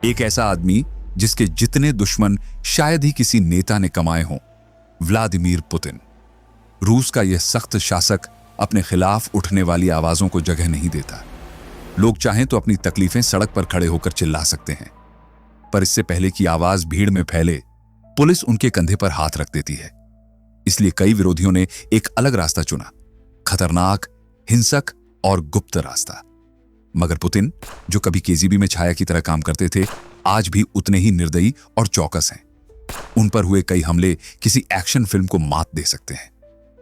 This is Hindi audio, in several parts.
एक ऐसा आदमी जिसके जितने दुश्मन शायद ही किसी नेता ने कमाए हों, व्लादिमीर पुतिन। रूस का यह सख्त शासक अपने खिलाफ उठने वाली आवाजों को जगह नहीं देता। लोग चाहें तो अपनी तकलीफें सड़क पर खड़े होकर चिल्ला सकते हैं, पर इससे पहले कि आवाज भीड़ में फैले, पुलिस उनके कंधे पर हाथ रख देती है। इसलिए कई विरोधियों ने एक अलग रास्ता चुना, खतरनाक, हिंसक और गुप्त रास्ता। मगर पुतिन, जो कभी केजीबी में छाया की तरह काम करते थे, आज भी उतने ही निर्दयी और चौकस हैं। उन पर हुए कई हमले किसी एक्शन फिल्म को मात दे सकते हैं,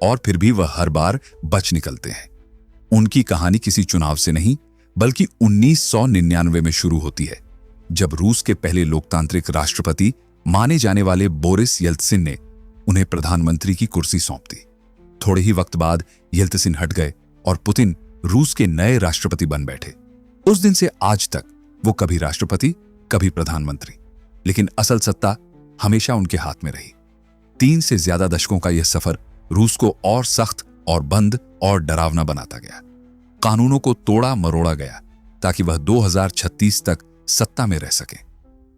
और फिर भी वह हर बार बच निकलते हैं। उनकी कहानी किसी चुनाव से नहीं, बल्कि 1999 में शुरू होती है, जब रूस के पहले लोकतांत्रिक राष्ट्रपति माने जाने वाले बोरिस येल्त्सिन ने उन्हें प्रधानमंत्री की कुर्सी सौंप दी। थोड़े ही वक्त बाद येल्त्सिन हट गए और पुतिन रूस के नए राष्ट्रपति बन बैठे। उस दिन से आज तक वो कभी राष्ट्रपति, कभी प्रधानमंत्री, लेकिन असल सत्ता हमेशा उनके हाथ में रही। 3 से ज्यादा दशकों का यह सफर रूस को और सख्त और बंद और डरावना बनाता गया। कानूनों को तोड़ा मरोड़ा गया ताकि वह 2036 तक सत्ता में रह सके,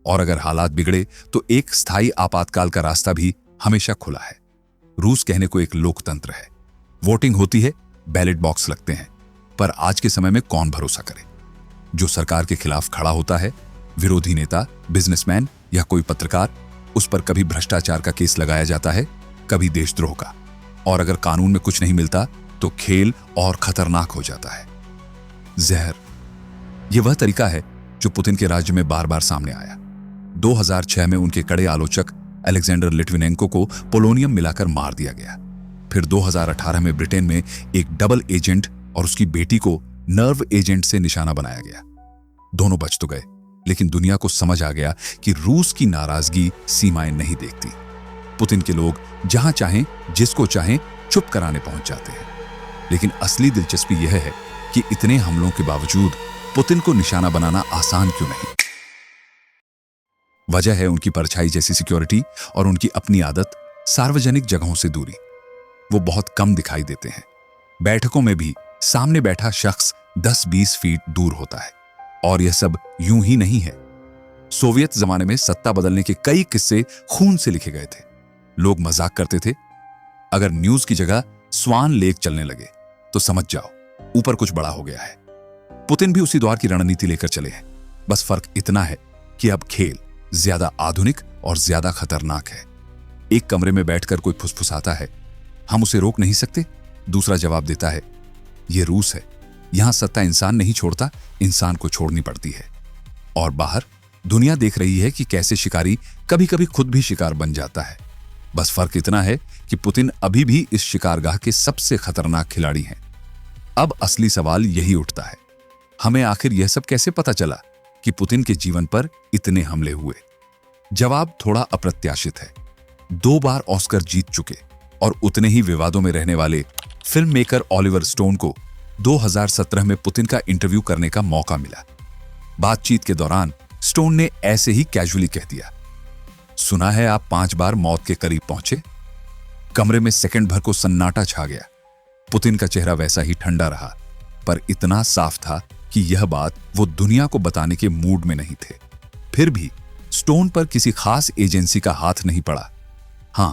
और अगर हालात बिगड़े तो एक स्थायी आपातकाल का रास्ता भी हमेशा खुला है। रूस कहने को एक लोकतंत्र है, वोटिंग होती है, बैलेट बॉक्स लगते हैं, पर आज के समय में कौन भरोसा करे? जो सरकार के खिलाफ खड़ा होता है, विरोधी नेता, बिजनेसमैन या कोई पत्रकार, उस पर कभी भ्रष्टाचार का केस लगाया जाता है, कभी देशद्रोह का, और अगर कानून में कुछ नहीं मिलता तो खेल और खतरनाक हो जाता है। जहर, यह वह तरीका है जो पुतिन के राज्य में बार बार सामने आया। 2006 में उनके कड़े आलोचक अलेक्जेंडर लिट्विनेंको को पोलोनियम मिलाकर मार दिया गया। फिर 2018 में ब्रिटेन में एक डबल एजेंट और उसकी बेटी को नर्व एजेंट से निशाना बनाया गया। दोनों बच तो गए, लेकिन दुनिया को समझ आ गया कि रूस की नाराजगी सीमाएं नहीं देखती। पुतिन के लोग जहां चाहें, जिसको चाहें, चुप कराने पहुंच जाते हैं। लेकिन असली दिलचस्पी यह है कि इतने हमलों के बावजूद पुतिन को निशाना बनाना आसान क्यों नहीं? वजह है उनकी परछाई जैसी सिक्योरिटी और उनकी अपनी आदत, सार्वजनिक जगहों से दूरी। वो बहुत कम दिखाई देते हैं। बैठकों में भी सामने बैठा शख्स 10-20 फीट दूर होता है। और यह सब यूं ही नहीं है। सोवियत जमाने में सत्ता बदलने के कई किस्से खून से लिखे गए थे। लोग मजाक करते थे, अगर न्यूज की जगह स्वान लेक चलने लगे तो समझ जाओ ऊपर कुछ बड़ा हो गया है। पुतिन भी उसी दौर की रणनीति लेकर चले हैं। बस फर्क इतना है कि अब खेल ज्यादा आधुनिक और ज्यादा खतरनाक है। एक कमरे में बैठकर कोई फुसफुसाता है, हम उसे रोक नहीं सकते। दूसरा जवाब देता है, यह रूस है, यहां सत्ता इंसान नहीं छोड़ता, इंसान को छोड़नी पड़ती है। और बाहर दुनिया देख रही है कि कैसे शिकारी कभी कभी खुद भी शिकार बन जाता है। बस फर्क इतना है कि पुतिन अभी भी इस शिकारगाह के सबसे खतरनाक खिलाड़ी हैं। अब असली सवाल यही उठता है, हमें आखिर यह सब कैसे पता चला कि पुतिन के जीवन पर इतने हमले हुए? जवाब थोड़ा अप्रत्याशित है। 2 बार ऑस्कर जीत चुके और उतने ही विवादों में रहने वाले फिल्म मेकर ऑलिवर स्टोन को 2017 में पुतिन का इंटरव्यू करने का मौका मिला। बातचीत के दौरान स्टोन ने ऐसे ही कैजुअली कह दिया, सुना है आप 5 बार मौत के करीब पहुंचे। कमरे में सेकंड भर को सन्नाटा छा गया। पुतिन का चेहरा वैसा ही ठंडा रहा, पर इतना साफ था कि यह बात वो दुनिया को बताने के मूड में नहीं थे। फिर भी स्टोन पर किसी खास एजेंसी का हाथ नहीं पड़ा। हां,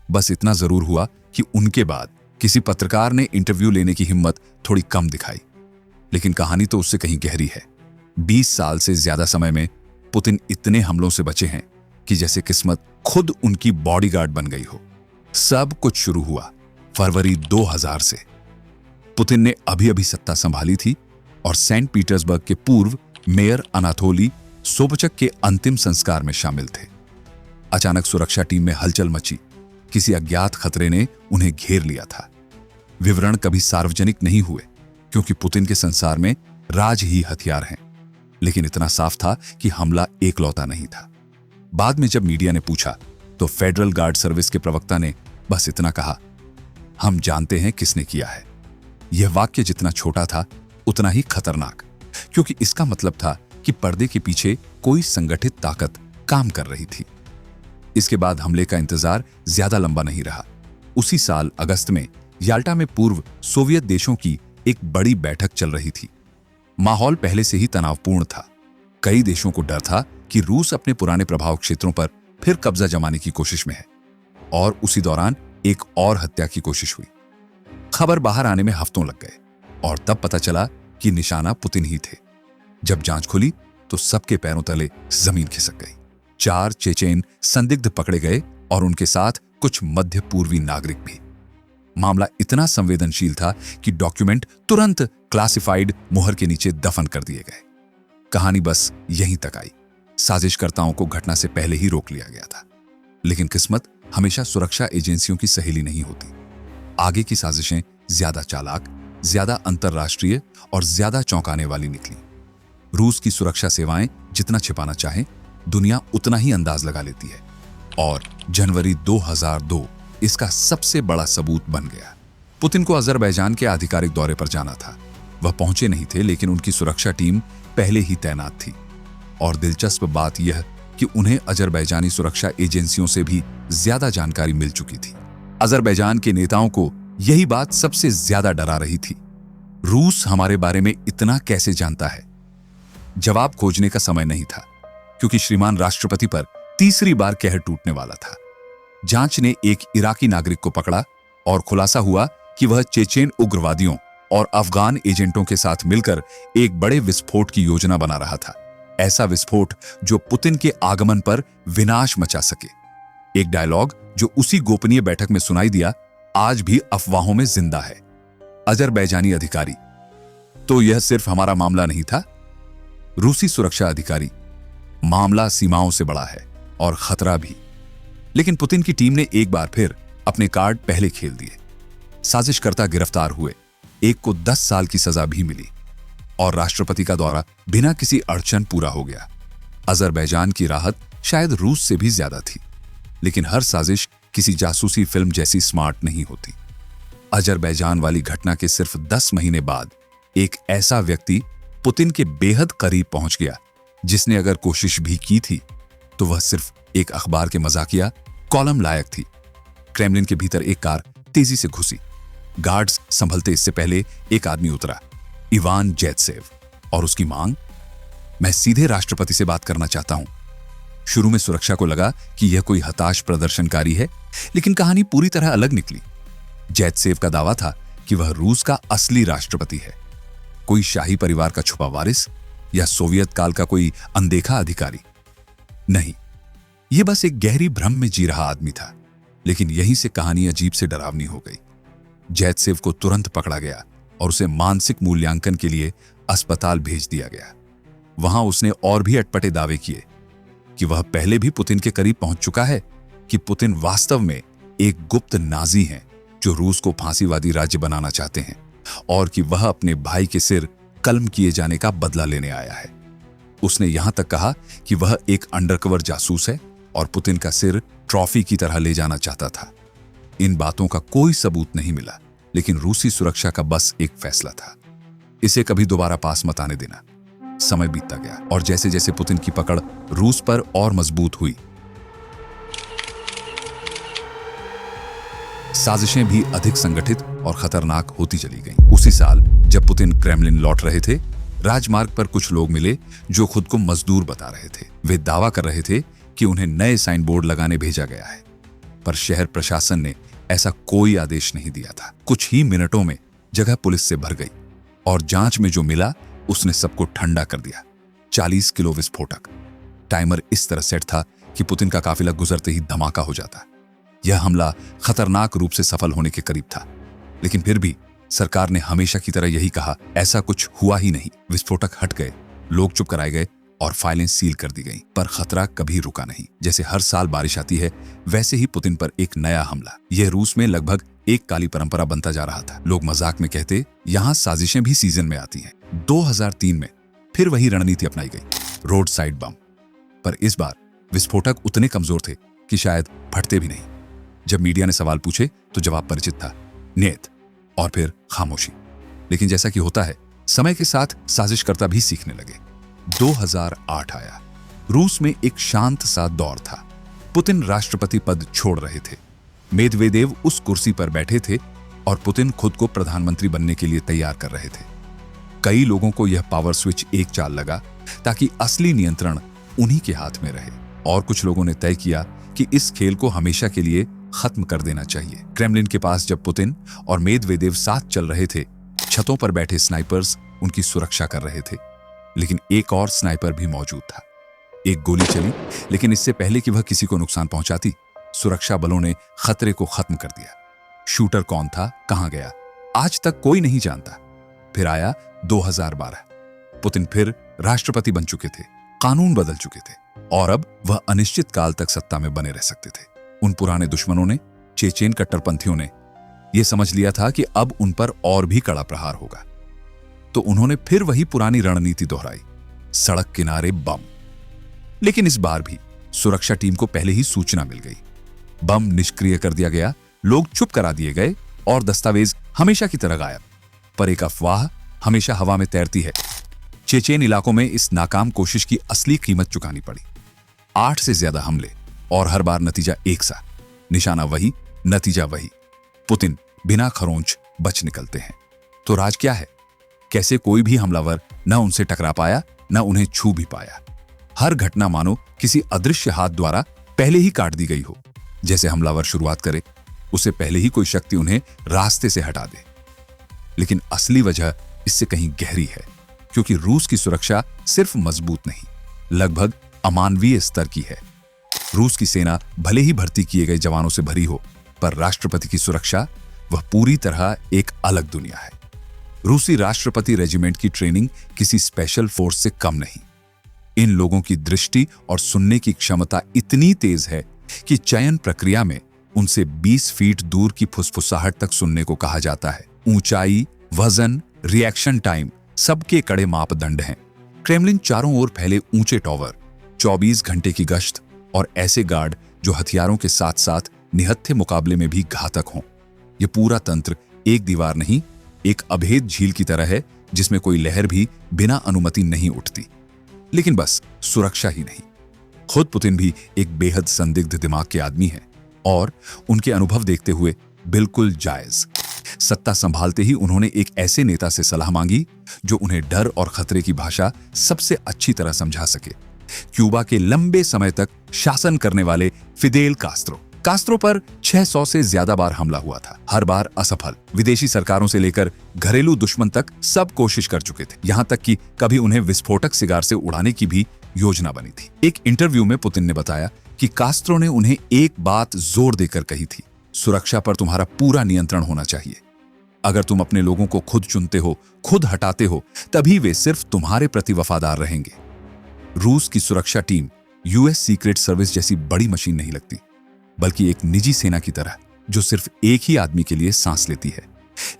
बस इतना जरूर हुआ कि उनके बाद किसी पत्रकार ने इंटरव्यू लेने की हिम्मत थोड़ी कम दिखाई। लेकिन कहानी तो उससे कहीं गहरी है। 20 साल से ज्यादा समय में पुतिन इतने हमलों से बचे हैं कि जैसे किस्मत खुद उनकी बॉडीगार्ड बन गई हो। सब कुछ शुरू हुआ फरवरी 2000 से। पुतिन ने अभी अभी सत्ता संभाली थी और सेंट पीटर्सबर्ग के पूर्व मेयर अनातोली सोबचक के अंतिम संस्कार में शामिल थे। अचानक सुरक्षा टीम में हलचल मची। किसी अज्ञात खतरे ने उन्हें घेर लिया था। विवरण कभी सार्वजनिक नहीं हुए क्योंकि पुतिन के संसार में राज ही हथियार हैं। लेकिन इतना साफ था कि हमला एकलौता नहीं था। बाद में जब मीडिया ने पूछा तो फेडरल गार्ड सर्विस के प्रवक्ता ने बस इतना कहा, हम जानते हैं किसने किया है। यह वाक्य जितना छोटा था उतना ही खतरनाक, क्योंकि इसका मतलब था कि पर्दे के पीछे कोई संगठित ताकत काम कर रही थी। इसके बाद हमले का इंतजार ज्यादा लंबा नहीं रहा। उसी साल अगस्त में याल्टा में पूर्व सोवियत देशों की एक बड़ी बैठक चल रही थी। माहौल पहले से ही तनावपूर्ण था। कई देशों को डर था कि रूस अपने पुराने प्रभाव क्षेत्रों पर फिर कब्जा जमाने की कोशिश में है और उसी दौरान एक और हत्या की कोशिश हुई। खबर बाहर आने में हफ्तों लग गए और तब पता चला कि निशाना पुतिन ही थे। जब जांच खुली तो सबके पैरों तले जमीन खिसक गई। 4 चेचेन संदिग्ध पकड़े गए और उनके साथ कुछ मध्य पूर्वी नागरिक भी। मामला इतना संवेदनशील था कि डॉक्यूमेंट तुरंत क्लासिफाइड मुहर के नीचे दफन कर दिए गए। कहानी बस यहीं तक आई। साजिशकर्ताओं को घटना से पहले ही रोक लिया गया था। लेकिन किस्मत हमेशा सुरक्षा एजेंसियों की सहेली नहीं होती। आगे की साजिशें ज्यादा चालाक, ज्यादा अंतरराष्ट्रीय और ज्यादा चौंकाने वाली निकली। रूस की सुरक्षा सेवाएं जितना छिपाना चाहें, दुनिया उतना ही अंदाज लगा लेती है और जनवरी 2002 इसका सबसे बड़ा सबूत बन गया। पुतिन को अजरबैजान के आधिकारिक दौरे पर जाना था। वह पहुंचे नहीं थे, लेकिन उनकी सुरक्षा टीम पहले ही तैनात थी। और दिलचस्प बात यह कि उन्हें अजरबैजानी सुरक्षा एजेंसियों से भी ज्यादा जानकारी मिल चुकी थी। अजरबैजान के नेताओं को यही बात सबसे ज्यादा डरा रही थी। रूस हमारे बारे में इतना कैसे जानता है? जवाब खोजने का समय नहीं था, क्योंकि श्रीमान राष्ट्रपति पर तीसरी बार कहर टूटने वाला था। जांच ने एक इराकी नागरिक को पकड़ा और खुलासा हुआ कि वह चेचेन उग्रवादियों और अफगान एजेंटों के साथ मिलकर एक बड़े विस्फोट की योजना बना रहा था। ऐसा विस्फोट जो पुतिन के आगमन पर विनाश मचा सके। एक डायलॉग जो उसी गोपनीय बैठक में सुनाई दिया आज भी अफवाहों में जिंदा है। अजरबैजानी अधिकारी: तो यह सिर्फ हमारा मामला नहीं था। रूसी सुरक्षा अधिकारी: मामला सीमाओं से बड़ा है और खतरा भी। लेकिन पुतिन की टीम ने एक बार फिर अपने कार्ड पहले खेल दिए। साजिशकर्ता गिरफ्तार हुए, एक को 10 साल की सजा भी मिली और राष्ट्रपति का दौरा बिना किसी अड़चन पूरा हो गया। अजरबैजान की राहत शायद रूस से भी ज्यादा थी, लेकिन हर साजिश किसी जासूसी फिल्म जैसी स्मार्ट नहीं होती। अजरबैजान वाली घटना के सिर्फ 10 महीने बाद एक ऐसा व्यक्ति पुतिन के बेहद करीब पहुंच गया, जिसने अगर कोशिश भी की थी तो वह सिर्फ एक अखबार के मजाकिया कॉलम लायक थी। क्रेमलिन के भीतर एक कार तेजी से घुसी। गार्ड्स संभलते इससे पहले एक आदमी उतरा, इवान जैतसेव, और उसकी मांग: मैं सीधे राष्ट्रपति से बात करना चाहता हूं। शुरू में सुरक्षा को लगा कि यह कोई हताश प्रदर्शनकारी है, लेकिन कहानी पूरी तरह अलग निकली। जैतसेव का दावा था कि वह रूस का असली राष्ट्रपति है, कोई शाही परिवार का छुपा वारिस या सोवियत काल का कोई अनदेखा अधिकारी नहीं। यह बस एक गहरी भ्रम में जी रहा आदमी था। लेकिन यहीं से कहानी अजीब से डरावनी हो गई। जैतसेव को तुरंत पकड़ा गया और उसे मानसिक मूल्यांकन के लिए अस्पताल भेज दिया गया। वहां उसने और भी अटपटे दावे किए कि वह पहले भी पुतिन के करीब पहुंच चुका है, कि पुतिन वास्तव में एक गुप्त नाजी हैं जो रूस को फांसीवादी राज्य बनाना चाहते हैं और कि वह अपने भाई के सिर कलम किए जाने का बदला लेने आया है। उसने यहां तक कहा कि वह एक अंडरकवर जासूस है और पुतिन का सिर ट्रॉफी की तरह ले जाना चाहता था। इन बातों का कोई सबूत नहीं मिला, लेकिन रूसी सुरक्षा का बस एक फैसला था: इसे कभी दोबारा पास मत आने देना। समय बीतता गया और जैसे जैसे पुतिन की पकड़ रूस पर और मजबूत हुई, साजिशें भी अधिक संगठित और खतरनाक होती चली गईं। उसी साल जब पुतिन क्रेमलिन लौट रहे थे, राजमार्ग पर कुछ लोग मिले जो खुद को मजदूर बता रहे थे। वे दावा कर रहे थे कि उन्हें नए साइन बोर्ड लगाने भेजा गया है, पर शहर प्रशासन ने ऐसा कोई आदेश नहीं दिया था। कुछ ही मिनटों में जगह पुलिस से भर गई और जांच में जो मिला उसने सबको ठंडा कर दिया। 40 किलो विस्फोटक। टाइमर इस तरह सेट था कि पुतिन का काफिला गुजरते ही धमाका हो जाता। यह हमला खतरनाक रूप से सफल होने के करीब था, लेकिन फिर भी सरकार ने हमेशा की तरह यही कहा, ऐसा कुछ हुआ ही नहीं। विस्फोटक हट गए, लोग चुप कराए गए और फाइलें सील कर दी गईं, पर खतरा कभी रुका नहीं। जैसे हर साल बारिश आती है, वैसे ही पुतिन पर एक नया हमला। यह रूस में लगभग एक काली परंपरा बनता जा रहा था। लोग मजाक में कहते, यहां साजिशें भी सीजन में आती हैं। 2003 में फिर वही रणनीति अपनाई गई, रोड साइड बम। पर इस बार विस्फोटक उतने कमजोर थे कि शायद फटते भी नहीं। जब मीडिया ने सवाल पूछे तो जवाब परिचित था, नेत, और फिर खामोशी। लेकिन जैसा कि होता है, समय के साथ साजिशकर्ता भी सीखने लगे। 2008 आया। रूस में एक शांत सा दौर था। पुतिन राष्ट्रपति पद छोड़ रहे थे। मेदवेदेव उस कुर्सी पर बैठे थे और पुतिन खुद को प्रधानमंत्री बनने के लिए तैयार कर रहे थे। कई लोगों को यह पावर स्विच एक चाल लगा ताकि असली नियंत्रण उन्हीं के हाथ में रहे। और कुछ लोगों ने तय किया कि इस खेल को हमेशा के लिए खत्म कर देना चाहिए। क्रेमलिन के पास जब पुतिन और मेदवेदेव साथ चल रहे थे, छतों पर बैठे स्नाइपर्स उनकी सुरक्षा कर रहे थे। लेकिन एक और स्नाइपर भी मौजूद था। एक गोली चली, लेकिन इससे पहले कि वह किसी को नुकसान पहुंचाती, सुरक्षा बलों ने खतरे को खत्म कर दिया। शूटर कौन था, कहां गया, आज तक कोई नहीं जानता। फिर आया 2012। पुतिन फिर राष्ट्रपति बन चुके थे, कानून बदल चुके थे और अब वह अनिश्चित काल तक सत्ता में बने रह सकते थे। उन पुराने दुश्मनों ने, चेचेन कट्टरपंथियों ने, यह समझ लिया था कि अब उन पर और भी कड़ा प्रहार होगा। तो उन्होंने फिर वही पुरानी रणनीति दोहराई, सड़क किनारे बम। लेकिन इस बार भी सुरक्षा टीम को पहले ही सूचना मिल गई। बम निष्क्रिय कर दिया गया, लोग चुप करा दिए गए और दस्तावेज हमेशा की तरह गायब। पर एक अफवाह हमेशा हवा में तैरती है। चेचेन इलाकों में इस नाकाम कोशिश की असली कीमत चुकानी पड़ी। 8 से ज्यादा हमले और हर बार नतीजा एक सा, निशाना वही, नतीजा वही। पुतिन बिना खरोंच बच निकलते हैं। तो राज क्या है? कैसे कोई भी हमलावर न उनसे टकरा पाया, न उन्हें छू भी पाया। हर घटना मानो किसी अदृश्य हाथ द्वारा पहले ही काट दी गई हो। जैसे हमलावर शुरुआत करे, उससे पहले ही कोई शक्ति उन्हें रास्ते से हटा दे। लेकिन असली वजह इससे कहीं गहरी है, क्योंकि रूस की सुरक्षा सिर्फ मजबूत नहीं, लगभग अमानवीय स्तर की है। रूस की सेना भले ही भर्ती किए गए जवानों से भरी हो, पर राष्ट्रपति की सुरक्षा वह पूरी तरह एक अलग दुनिया है। रूसी राष्ट्रपति रेजिमेंट की ट्रेनिंग किसी स्पेशल फोर्स से कम नहीं। इन लोगों की दृष्टि और सुनने की क्षमता इतनी तेज है कि चयन प्रक्रिया में उनसे 20 फीट दूर की फुसफुसाहट तक सुनने को कहा जाता है। ऊंचाई, वजन, रिएक्शन टाइम सबके कड़े मापदंड हैं। क्रेमलिन चारों ओर फैले ऊंचे टॉवर, 24 घंटे की गश्त और ऐसे गार्ड जो हथियारों के साथ साथ निहत्थे मुकाबले में भी घातक हों। यह पूरा तंत्र एक दीवार नहीं, एक अभेद झील की तरह है, जिसमें कोई लहर भी बिना अनुमति नहीं उठती। लेकिन बस सुरक्षा ही नहीं, खुद पुतिन भी एक बेहद संदिग्ध दिमाग के आदमी हैं और उनके अनुभव देखते हुए बिल्कुल जायज। सत्ता संभालते ही उन्होंने एक ऐसे नेता से सलाह मांगी जो उन्हें डर और खतरे की भाषा सबसे अच्छी तरह समझा सके। क्यूबा के लंबे समय तक शासन करने वाले फिदेल कास्त्रो पर 600 से ज्यादा बार हमला हुआ था, हर बार असफल। विदेशी सरकारों से लेकर घरेलू दुश्मन तक सब कोशिश कर चुके थे, यहां तक कि कभी उन्हें विस्फोटक सिगार से उड़ाने की भी योजना बनी थी। एक इंटरव्यू में पुतिन ने बताया कि कास्त्रो ने उन्हें एक बात जोर देकर कही थी, सुरक्षा पर तुम्हारा पूरा नियंत्रण होना चाहिए। अगर तुम अपने लोगों को खुद चुनते हो, खुद हटाते हो, तभी वे सिर्फ तुम्हारे प्रति वफादार रहेंगे। रूस की सुरक्षा टीम यूएस सीक्रेट सर्विस जैसी बड़ी मशीन नहीं लगती, बल्कि एक निजी सेना की तरह जो सिर्फ एक ही आदमी के लिए सांस लेती है।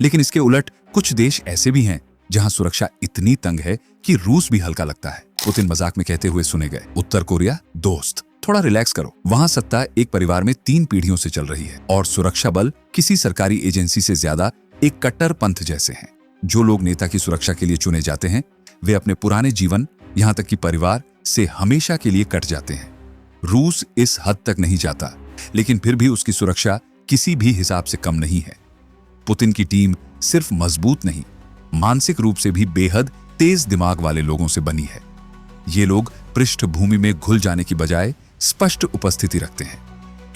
लेकिन इसके उलट कुछ देश ऐसे भी हैं जहां सुरक्षा इतनी तंग है कि रूस भी हल्का लगता है। पुतिन मजाक में कहते हुए सुने गए, उत्तर कोरिया, दोस्त थोड़ा रिलैक्स करो। वहां सत्ता एक परिवार में 3 पीढ़ियों से चल रही है और सुरक्षा बल किसी सरकारी एजेंसी से ज्यादा एक कट्टर पंथ जैसे हैं। जो लोग नेता की सुरक्षा के लिए चुने जाते हैं, वे अपने पुराने जीवन, यहां तक कि परिवार से हमेशा के लिए कट जाते हैं। रूस इस हद तक नहीं जाता, लेकिन फिर भी उसकी सुरक्षा किसी भी हिसाब से कम नहीं है। पुतिन की टीम सिर्फ मजबूत नहीं, मानसिक रूप से भी बेहद तेज दिमाग वाले लोगों से बनी है। ये लोग पृष्ठभूमि में घुल जाने की बजाय स्पष्ट उपस्थिति रखते हैं,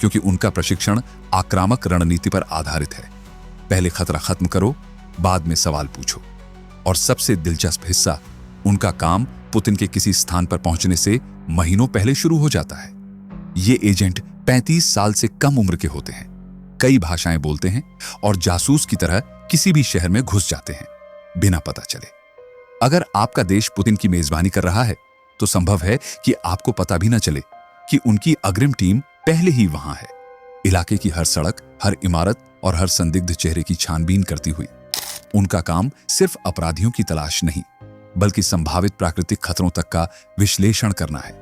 क्योंकि उनका प्रशिक्षण आक्रामक रणनीति पर आधारित है। पहले खतरा खत्म करो, बाद में सवाल पूछो। और सबसे दिलचस्प हिस्सा, उनका काम पुतिन के किसी स्थान पर पहुंचने से महीनों पहले शुरू हो जाता है। ये एजेंट 35 साल से कम उम्र के होते हैं, कई भाषाएं बोलते हैं और जासूस की तरह किसी भी शहर में घुस जाते हैं बिना पता चले। अगर आपका देश पुतिन की मेजबानी कर रहा है, तो संभव है कि आपको पता भी न चले कि उनकी अग्रिम टीम पहले ही वहां है, इलाके की हर सड़क, हर इमारत और हर संदिग्ध चेहरे की छानबीन करती हुई। उनका काम सिर्फ अपराधियों की तलाश नहीं, बल्कि संभावित प्राकृतिक खतरों तक का विश्लेषण करना है।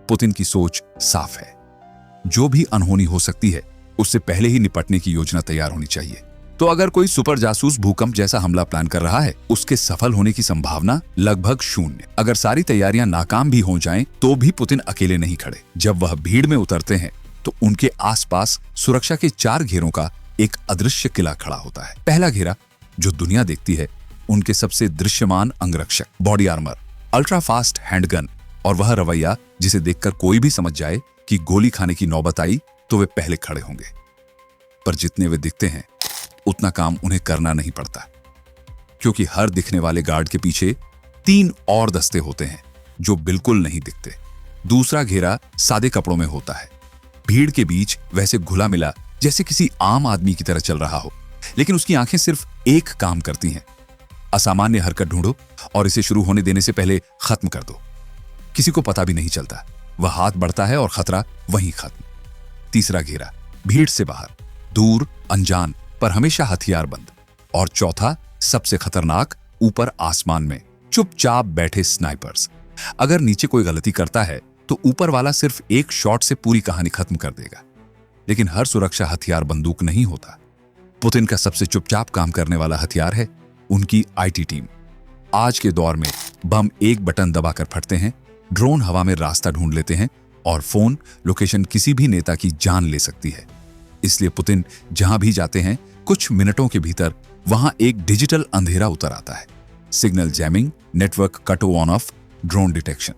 पुतिन की सोच साफ है, जो भी अनहोनी हो सकती है उससे पहले ही निपटने की योजना तैयार होनी चाहिए। तो अगर कोई सुपर जासूस भूकंप जैसा हमला प्लान कर रहा है, उसके सफल होने की संभावना लगभग 0। अगर सारी तैयारियां नाकाम भी हो जाएं, तो भी पुतिन अकेले नहीं खड़े। जब वह भीड़ में उतरते हैं, तो उनके आसपास सुरक्षा के 4 घेरों का एक अदृश्य किला खड़ा होता है। पहला घेरा, जो दुनिया देखती है, उनके सबसे दृश्यमान अंगरक्षक, body armour, ultra fast handgun और वह रवैया जिसे देखकर कोई भी समझ जाए कि गोली खाने की नौबत आई तो वे पहले खड़े होंगे। पर जितने वे दिखते हैं उतना काम उन्हें करना नहीं पड़ता, क्योंकि हर दिखने वाले गार्ड के पीछे 3 और दस्ते होते हैं जो बिल्कुल नहीं दिखते। दूसरा घेरा सादे कपड़ों में होता है, भीड़ के बीच वैसे घुला मिला जैसे किसी आम आदमी की तरह चल रहा हो, लेकिन उसकी आंखें सिर्फ एक काम करती हैं, असामान्य हरकत ढूंढो और इसे शुरू होने देने से पहले खत्म कर दो। किसी को पता भी नहीं चलता, वह हाथ बढ़ता है और खतरा वहीं खत्म। तीसरा घेरा भीड़ से बाहर, दूर, अनजान, पर हमेशा हथियार बंद। और चौथा सबसे खतरनाक, ऊपर आसमान में चुपचाप बैठे स्नाइपर्स। अगर नीचे कोई गलती करता है तो ऊपर वाला सिर्फ एक शॉट से पूरी कहानी खत्म कर देगा। लेकिन हर सुरक्षा हथियार बंदूक नहीं होता। पुतिन का सबसे चुपचाप काम करने वाला हथियार है उनकी आईटी टीम। आज के दौर में बम एक बटन दबाकर फटते हैं, ड्रोन हवा में रास्ता ढूंढ लेते हैं और फोन लोकेशन किसी भी नेता की जान ले सकती है। इसलिए पुतिन जहां भी जाते हैं कुछ मिनटों के भीतर वहां एक डिजिटल अंधेरा उतर आता है। Signal jamming, network cut on off, drone detection.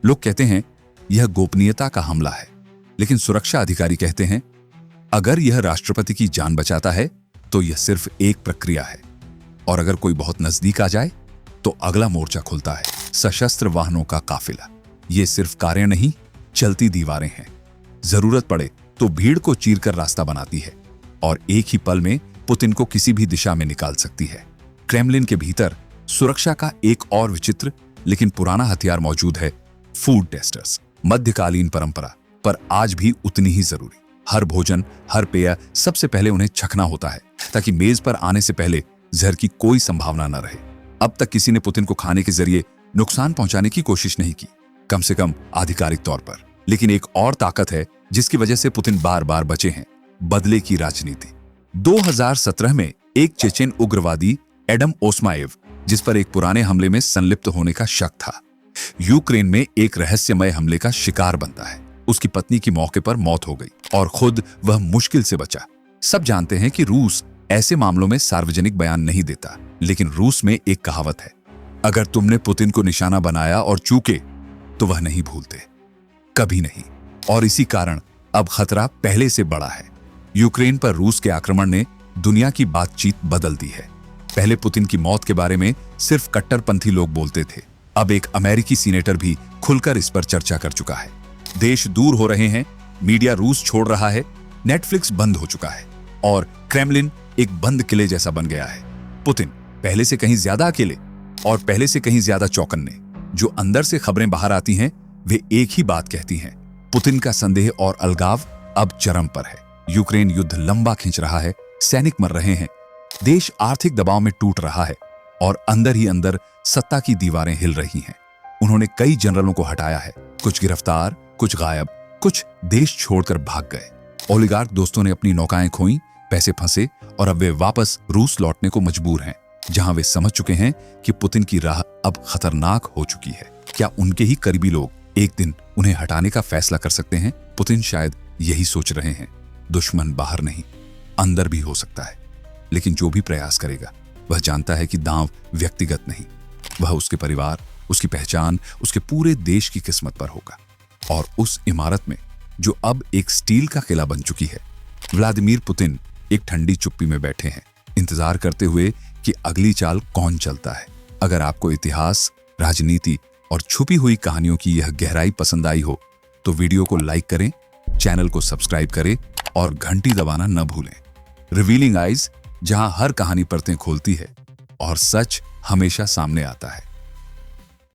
लोग कहते हैं यह गोपनीयता का हमला है, लेकिन सुरक्षा अधिकारी कहते हैं अगर यह राष्ट्रपति की जान बचाता है तो यह सिर्फ एक प्रक्रिया है, और अगर कोई बहुत नजदीक आ जाए तो अगला मोर्चा खुलता है, सशस्त्र वाहनों का काफिला। ये सिर्फ कारें नहीं, चलती दीवारें हैं। जरूरत पड़े तो भीड़ को चीरकर रास्ता बनाती है और एक ही पल में पुतिन को किसी भी दिशा में निकाल सकती है। क्रेमलिन के भीतर सुरक्षा का एक और विचित्र लेकिन पुराना हथियार मौजूद है, फूड टेस्टर्स। मध्यकालीन परंपरा, पर आज भी उतनी ही जरूरी। हर भोजन, हर पेय सबसे पहले उन्हें चखना होता है, ताकि मेज पर आने से पहले जहर की कोई संभावना न रहे। अब तक किसी ने पुतिन को खाने के जरिए नुकसान पहुंचाने की कोशिश नहीं की, कम से कम आधिकारिक तौर पर। लेकिन एक और ताकत है जिसकी वजह से पुतिन बार बार बचे हैं, बदले की राजनीति। 2017 में एक चेचेन उग्रवादी एडम ओस्माएव, जिस पर एक पुराने हमले में संलिप्त होने का शक था, यूक्रेन में एक रहस्यमय हमले का शिकार बनता है। उसकी पत्नी की मौके पर मौत हो गई और खुद वह मुश्किल से बचा। सब जानते हैं कि रूस ऐसे मामलों में सार्वजनिक बयान नहीं देता, लेकिन रूस में एक कहावत है, अगर तुमने पुतिन को निशाना बनाया और चूके तो वह नहीं भूलते, कभी नहीं। और इसी कारण अब खतरा पहले से बड़ा है। यूक्रेन पर रूस के आक्रमण ने दुनिया की बातचीत बदल दी है। पहले पुतिन की मौत के बारे में सिर्फ कट्टरपंथी लोग बोलते थे, अब एक अमेरिकी सीनेटर भी खुलकर इस पर चर्चा कर चुका है। देश दूर हो रहे हैं, मीडिया रूस छोड़ रहा है, नेटफ्लिक्स बंद हो चुका है और क्रेमलिन एक बंद किले जैसा बन गया है। पुतिन पहले से कहीं ज्यादा अकेले और पहले से कहीं ज्यादा चौकन्ने। जो अंदर से खबरें बाहर आती हैं वे एक ही बात कहती हैं, पुतिन का संदेह और अलगाव अब चरम पर है। यूक्रेन युद्ध लंबा खींच रहा है, सैनिक मर रहे हैं, देश आर्थिक दबाव में टूट रहा है और अंदर ही अंदर सत्ता की दीवारें हिल रही हैं। उन्होंने कई जनरलों को हटाया है, कुछ गिरफ्तार, कुछ गायब, कुछ देश छोड़कर भाग गए। ओलिगार्क दोस्तों ने अपनी नौकाएं खोई, पैसे फंसे और अब वे वापस रूस लौटने को मजबूर हैं, जहां वे समझ चुके हैं कि पुतिन की राह अब खतरनाक हो चुकी है। क्या उनके ही करीबी लोग एक दिन उन्हें हटाने का फैसला कर सकते हैं? पुतिन शायद यही सोच रहे हैं, दुश्मन बाहर नहीं, अंदर भी हो सकता है। लेकिन जो भी प्रयास करेगा वह जानता है कि दांव व्यक्तिगत नहीं, वह उसके परिवार, उसकी पहचान, उसके पूरे देश की किस्मत पर होगा। और उस इमारत में जो अब एक स्टील का किला बन चुकी है, व्लादिमीर पुतिन एक ठंडी चुप्पी में बैठे हैं, इंतजार करते हुए कि अगली चाल कौन चलता है। अगर आपको इतिहास, राजनीति और छुपी हुई कहानियों की यह गहराई पसंद आई हो तो वीडियो को लाइक करें, चैनल को सब्सक्राइब करें और घंटी दबाना न भूलें। रिवीलिंग आइज, जहां हर कहानी परतें खोलती है और सच हमेशा सामने आता है।